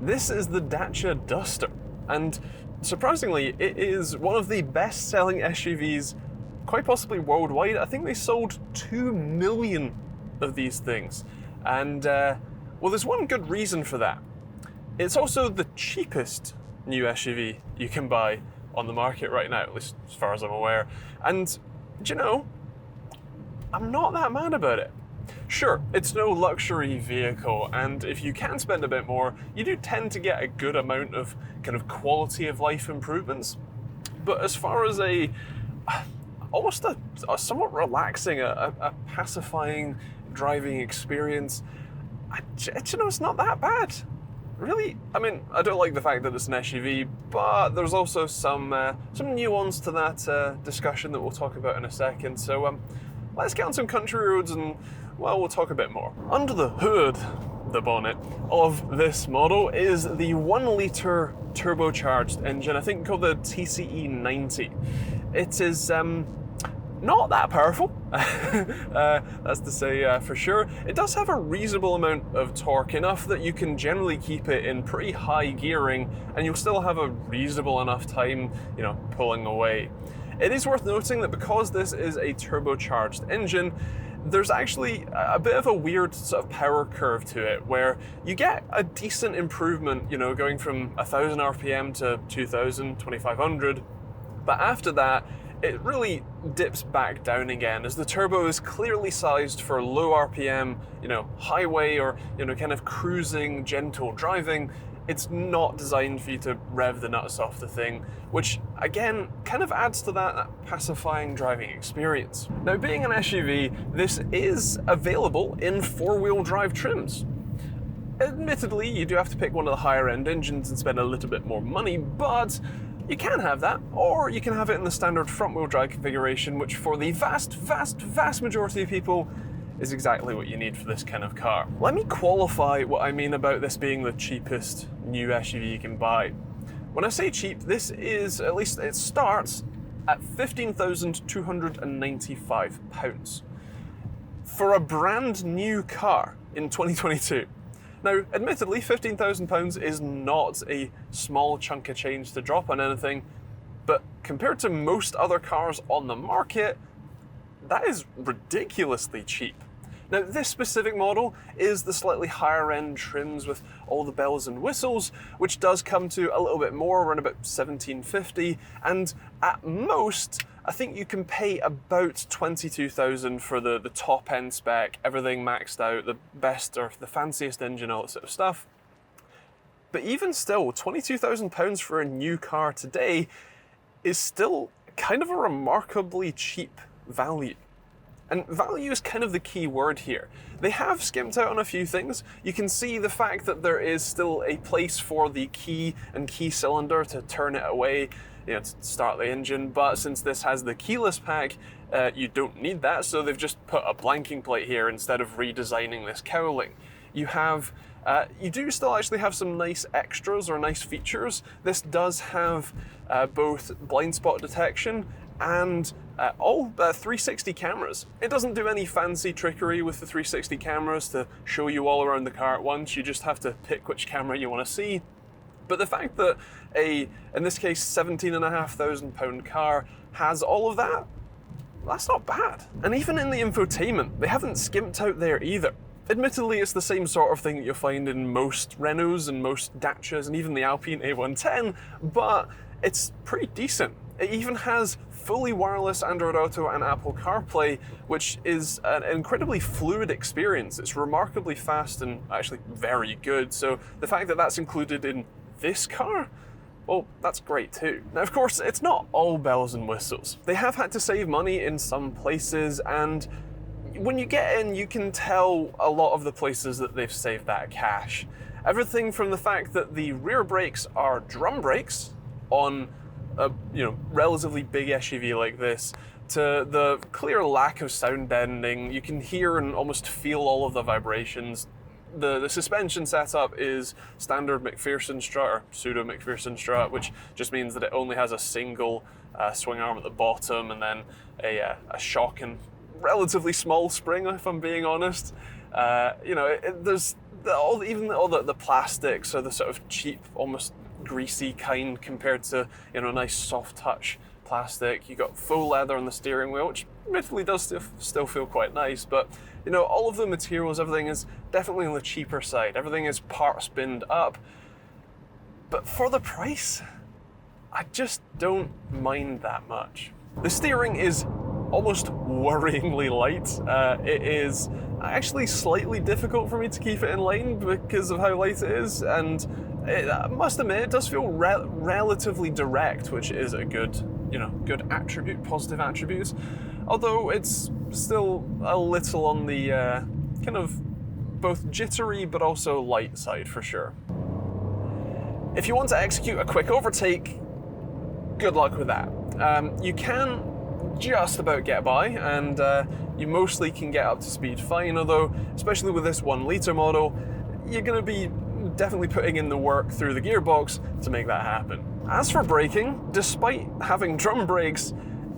This is the Dacia Duster, and surprisingly, it is one of the best-selling SUVs, quite possibly worldwide. I think they sold 2 million of these things, and well, there's one good reason for that. It's also the cheapest new SUV you can buy on the market right now, at least as far as I'm aware. And do you know, I'm not that mad about it. Sure, it's no luxury vehicle, and if you can spend a bit more, you do tend to get a good amount of kind of quality of life improvements. But as far as almost a somewhat relaxing, a pacifying driving experience, you know, it's not that bad. Really, I mean, I don't like the fact that it's an SUV, but there's also some nuance to that discussion that we'll talk about in a second. So let's get on some country roads and, well, we'll talk a bit more. Under the hood, the bonnet, of this model is the 1-litre turbocharged engine, I think called the TCE 90. It is not that powerful, that's to say for sure. It does have a reasonable amount of torque, enough that you can generally keep it in pretty high gearing and you'll still have a reasonable enough time, you know, pulling away. It is worth noting that because this is a turbocharged engine, there's actually a bit of a weird sort of power curve to it, where you get a decent improvement, you know, going from 1,000 RPM to 2,000, 2,500, but after that, it really dips back down again, as the turbo is clearly sized for low RPM, you know, highway or, you know, kind of cruising, gentle driving. It's not designed for you to rev the nuts off the thing, which again kind of adds to that pacifying driving experience. Now, being an SUV, this is available in 4-wheel drive trims. Admittedly, you do have to pick one of the higher end engines and spend a little bit more money, but you can have that, or you can have it in the standard front-wheel drive configuration, which for the vast majority of people is exactly what you need for this kind of car. Let me qualify what I mean about this being the cheapest new SUV you can buy. When I say cheap, this is, at least it starts at £15,295 for a brand new car in 2022. Now, admittedly, £15,000 is not a small chunk of change to drop on anything, but compared to most other cars on the market, that is ridiculously cheap. Now, this specific model is the slightly higher end trims with all the bells and whistles, which does come to a little bit more, around about $1,750, and at most, I think you can pay about $22,000 for the top end spec, everything maxed out, the best or the fanciest engine, all that sort of stuff. But even still, £22,000 for a new car today is still kind of a remarkably cheap value. And value is kind of the key word here. They have skimped out on a few things. You can see the fact that there is still a place for the key and key cylinder to turn it away, you know, to start the engine, but since this has the keyless pack, you don't need that, so they've just put a blanking plate here instead of redesigning this cowling. You do still actually have some nice extras or nice features. This does have both blind spot detection and all 360 cameras. It doesn't do any fancy trickery with the 360 cameras to show you all around the car at once. You just have to pick which camera you want to see. But the fact that in this case, £17,500 car has all of that, that's not bad. And even in the infotainment, they haven't skimped out there either. Admittedly, it's the same sort of thing that you'll find in most Renaults and most Dacias and even the Alpine A110, but it's pretty decent. It even has fully wireless Android Auto and Apple CarPlay, which is an incredibly fluid experience. It's remarkably fast and actually very good. So the fact that that's included in this car, well, that's great too. Now, of course, it's not all bells and whistles. They have had to save money in some places, and when you get in, you can tell a lot of the places that they've saved that cash. Everything from the fact that the rear brakes are drum brakes on a relatively big SUV like this, to the clear lack of sound deadening. You can hear and almost feel all of the vibrations. The suspension setup is standard McPherson strut, or pseudo McPherson strut, which just means that it only has a single swing arm at the bottom and then a shock and relatively small spring, if I'm being honest. There's even all the plastics are the sort of cheap, almost greasy kind compared to, you know, nice soft touch plastic. You got faux leather on the steering wheel, which admittedly does still feel quite nice, but you know, all of the materials, everything is definitely on the cheaper side. Everything is part spinned up, but for the price, I just don't mind that much. The steering is almost worryingly light. It is actually slightly difficult for me to keep it in lane because of how light it is, and I must admit it does feel relatively direct, which is a good attribute, positive attribute. Although it's still a little on the kind of both jittery but also light side for sure. If you want to execute a quick overtake, good luck with that. You can just about get by, and you mostly can get up to speed fine, although especially with this 1 litre model, you're going to be definitely putting in the work through the gearbox to make that happen. As for braking, despite having drum brakes,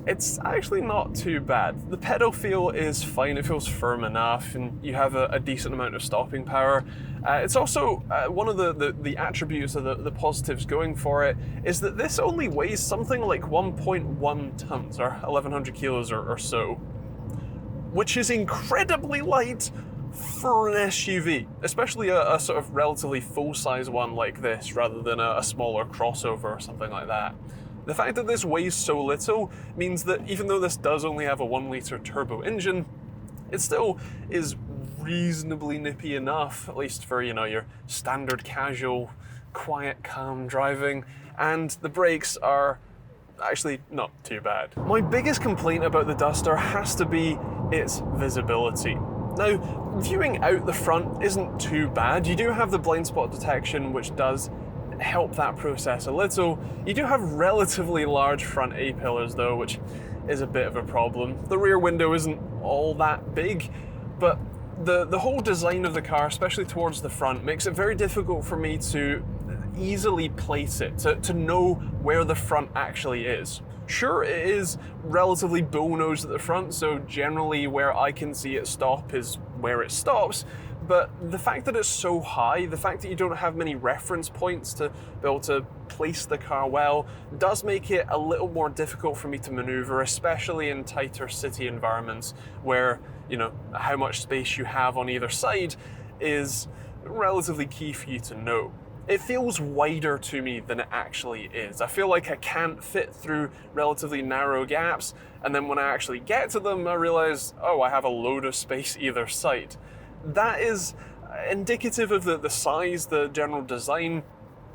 it's actually not too bad. The pedal feel is fine, it feels firm enough, and you have a decent amount of stopping power. It's also one of the attributes of the positives going for it is that this only weighs something like 1.1 tons or 1,100 kilos or so, which is incredibly light for an SUV, especially a sort of relatively full-size one like this rather than a smaller crossover or something like that. The fact that this weighs so little means that even though this does only have a 1 litre turbo engine, it still is reasonably nippy enough, at least for, you know, your standard casual, quiet, calm driving, and the brakes are actually not too bad. My biggest complaint about the Duster has to be its visibility. Now, viewing out the front isn't too bad. You do have the blind spot detection, which does help that process a little. You do have relatively large front A-pillars though, which is a bit of a problem. The rear window isn't all that big, but the whole design of the car, especially towards the front, makes it very difficult for me to easily place it, to know where the front actually is. Sure, it is relatively bull-nosed at the front, so generally where I can see it stop is where it stops, but the fact that it's so high, the fact that you don't have many reference points to be able to place the car well, does make it a little more difficult for me to maneuver, especially in tighter city environments where, you know, how much space you have on either side is relatively key for you to know. It feels wider to me than it actually is. I feel like I can't fit through relatively narrow gaps, and then when I actually get to them, I realize, oh, I have a load of space either side. That is indicative of the size, the general design.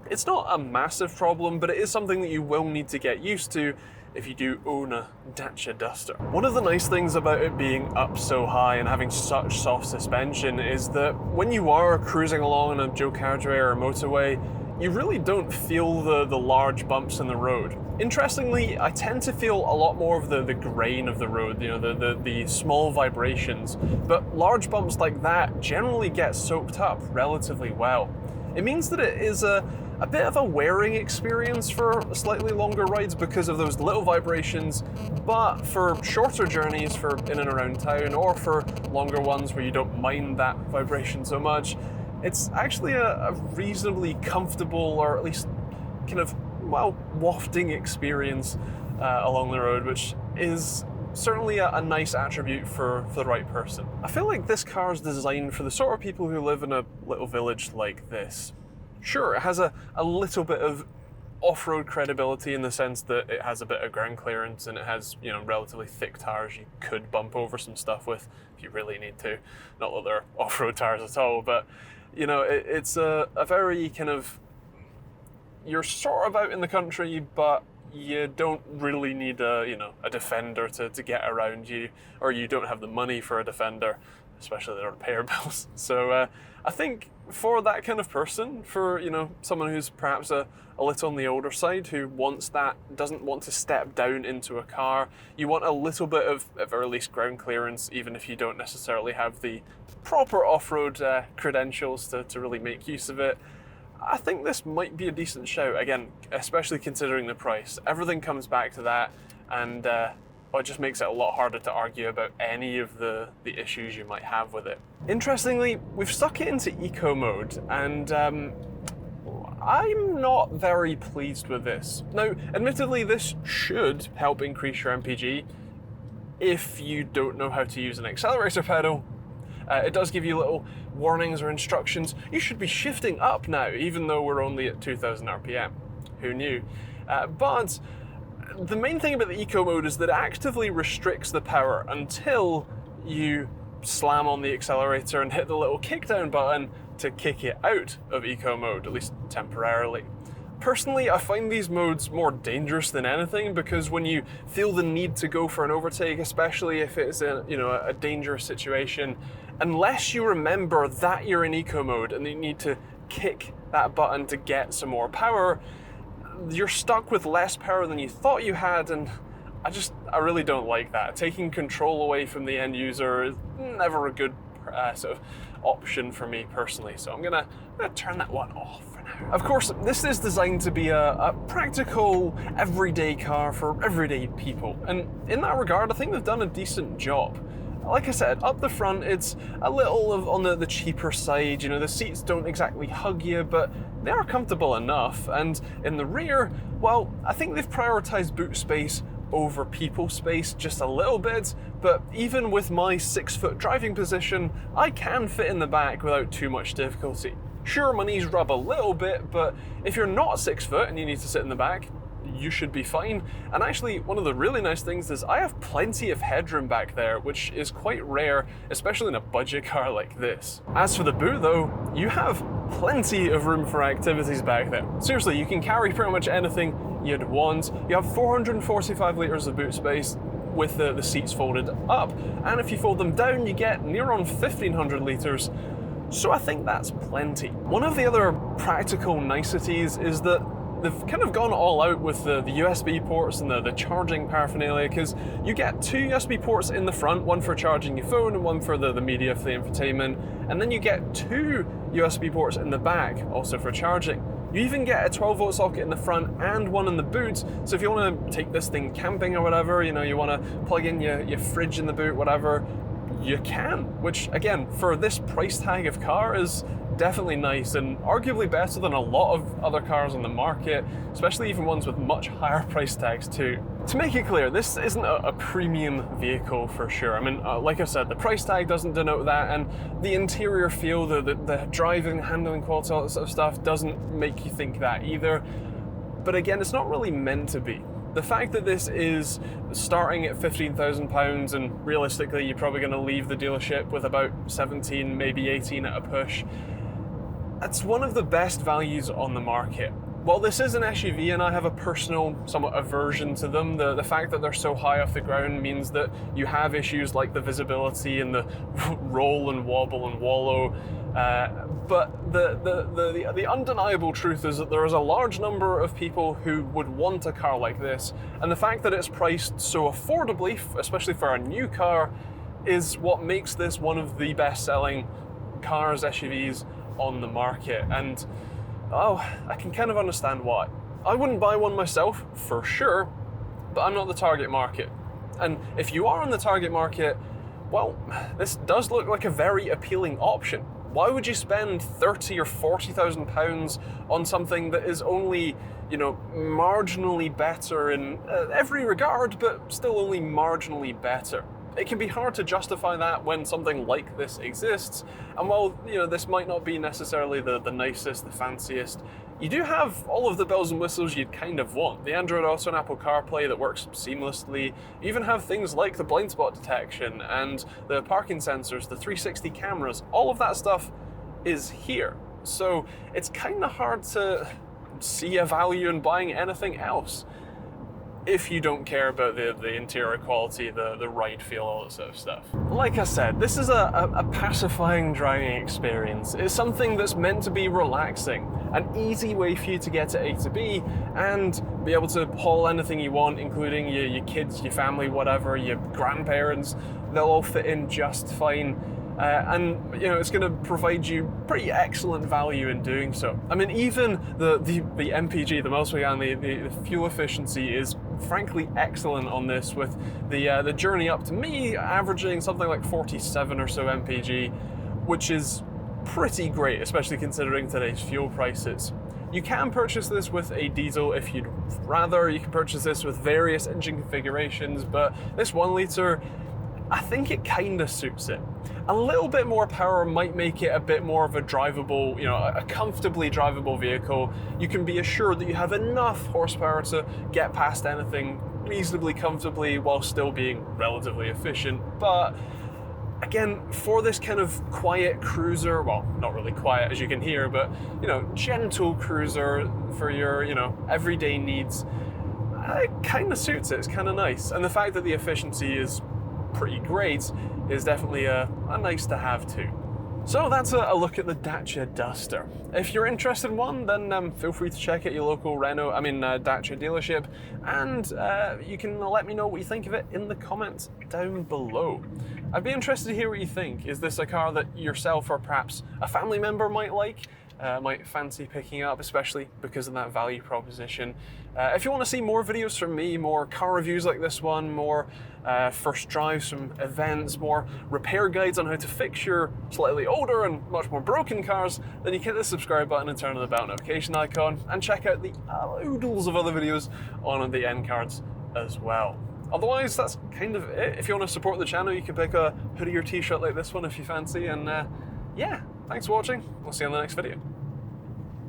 It's not a massive problem, but it is something that you will need to get used to if you do own a Dacia Duster. One of the nice things about it being up so high and having such soft suspension is that when you are cruising along on a Joe Carriageway or a motorway, you really don't feel the large bumps in the road. Interestingly, I tend to feel a lot more of the grain of the road, you know, the small vibrations, but large bumps like that generally get soaked up relatively well. It means that it is a bit of a wearing experience for slightly longer rides because of those little vibrations, but for shorter journeys, for in and around town, or for longer ones where you don't mind that vibration so much, it's actually a reasonably comfortable, or at least kind of, well, wafting experience along the road, which is certainly a nice attribute for the right person. I feel like this car is designed for the sort of people who live in a little village like this. Sure, it has a little bit of off-road credibility in the sense that it has a bit of ground clearance and it has, you know, relatively thick tires you could bump over some stuff with if you really need to. Not that they're off-road tires at all, but, you know, it's a very kind of, you're sort of out in the country, but you don't really need a defender to get around you, or you don't have the money for a defender, especially they don't pay your bills. So I think for that kind of person, for, you know, someone who's perhaps a little on the older side, who doesn't want to step down into a car, you want a little bit of, at very least, ground clearance, even if you don't necessarily have the proper off-road credentials to really make use of it. I think this might be a decent shout, again, especially considering the price. Everything comes back to that, and well, it just makes it a lot harder to argue about any of the issues you might have with it. Interestingly, we've stuck it into eco mode, and I'm not very pleased with this. Now, admittedly, this should help increase your MPG if you don't know how to use an accelerator pedal. It does give you little warnings or instructions. You should be shifting up now, even though we're only at 2000 RPM. Who knew? But the main thing about the eco mode is that it actively restricts the power until you slam on the accelerator and hit the little kickdown button to kick it out of eco mode, at least temporarily. Personally, I find these modes more dangerous than anything, because when you feel the need to go for an overtake, especially if it's a dangerous situation, unless you remember that you're in eco mode and you need to kick that button to get some more power, you're stuck with less power than you thought you had, and I really don't like that. Taking control away from the end user is never a good sort of option for me personally, so I'm gonna turn that one off for now. Of course, this is designed to be a practical, everyday car for everyday people, and in that regard, I think they've done a decent job. Like I said, up the front, it's a little on the cheaper side. The seats don't exactly hug you, but they are comfortable enough. And in the rear, well, I think they've prioritized boot space over people space just a little bit, but even with my 6-foot driving position, I can fit in the back without too much difficulty. Sure, my knees rub a little bit, but if you're not 6 foot and you need to sit in the back, you should be fine. And actually, one of the really nice things is I have plenty of headroom back there, which is quite rare, especially in a budget car like this. As for the boot though, you have plenty of room for activities back there. Seriously, you can carry pretty much anything you'd want. You have 445 litres of boot space with the seats folded up, and if you fold them down, you get near on 1500 litres. So I think that's plenty. One of the other practical niceties is that they've kind of gone all out with the USB ports and the charging paraphernalia, because you get 2 USB ports in the front, one for charging your phone and one for the media for the infotainment, and then you get 2 USB ports in the back, also for charging. You even get a 12-volt socket in the front and one in the boot, so if you want to take this thing camping or whatever, you want to plug in your fridge in the boot, whatever, you can, which again, for this price tag of car is definitely nice and arguably better than a lot of other cars on the market, especially even ones with much higher price tags too. To make it clear, this isn't a premium vehicle for sure. I mean, like I said, the price tag doesn't denote that, and the interior feel, the driving, handling quality, all that sort of stuff doesn't make you think that either. But again, it's not really meant to be. The fact that this is starting at £15,000 and realistically you're probably going to leave the dealership with about 17, maybe 18 at a push, that's one of the best values on the market. While this is an SUV and I have a personal somewhat aversion to them, the fact that they're so high off the ground means that you have issues like the visibility and the roll and wobble and wallow. But the undeniable truth is that there is a large number of people who would want a car like this, and the fact that it's priced so affordably, especially for a new car, is what makes this one of the best-selling cars, SUVs on the market. And I can kind of understand why. I wouldn't buy one myself, for sure, but I'm not the target market. And if you are in the target market, well, this does look like a very appealing option. Why would you spend £30,000 or £40,000 on something that is only, marginally better in every regard, but still only marginally better? It can be hard to justify that when something like this exists, and while this might not be necessarily the nicest, the fanciest, you do have all of the bells and whistles you'd kind of want. The Android Auto and Apple CarPlay that works seamlessly. You even have things like the blind spot detection and the parking sensors, the 360 cameras, all of that stuff is here. So it's kind of hard to see a value in buying anything else if you don't care about the interior quality, the ride feel, all that sort of stuff. Like I said, this is a pacifying driving experience. It's something that's meant to be relaxing, an easy way for you to get to A to B and be able to haul anything you want, including your kids, your family, whatever, your grandparents. They'll all fit in just fine. And it's going to provide you pretty excellent value in doing so. I mean, even the MPG, the miles per gallon, the fuel efficiency is frankly excellent on this, with the journey up to me averaging something like 47 or so mpg, which is pretty great, especially considering today's fuel prices. You can purchase this with a diesel if you'd rather. You can purchase this with various engine configurations, but this 1 litre, I think it kind of suits it. A little bit more power might make it a bit more of a drivable, a comfortably drivable vehicle. You can be assured that you have enough horsepower to get past anything reasonably comfortably while still being relatively efficient. But again, for this kind of quiet cruiser, well, not really quiet as you can hear, but gentle cruiser for your everyday needs, it kind of suits it. It's kind of nice, and the fact that the efficiency is pretty great is definitely a nice to have too. So that's a look at the Dacia Duster. If you're interested in one, then feel free to check out your local Dacia dealership, and you can let me know what you think of it in the comments down below. I'd be interested to hear what you think. Is this a car that yourself or perhaps a family member might like, might fancy picking up, especially because of that value proposition? If you want to see more videos from me, more car reviews like this one, more first drives from events, more repair guides on how to fix your slightly older and much more broken cars, then you can hit the subscribe button and turn on the bell notification icon, and check out the oodles of other videos on the end cards as well. Otherwise, that's kind of it. If you want to support the channel, you can pick a hoodie or t-shirt like this one if you fancy, and yeah, thanks for watching. We'll see you on the next video.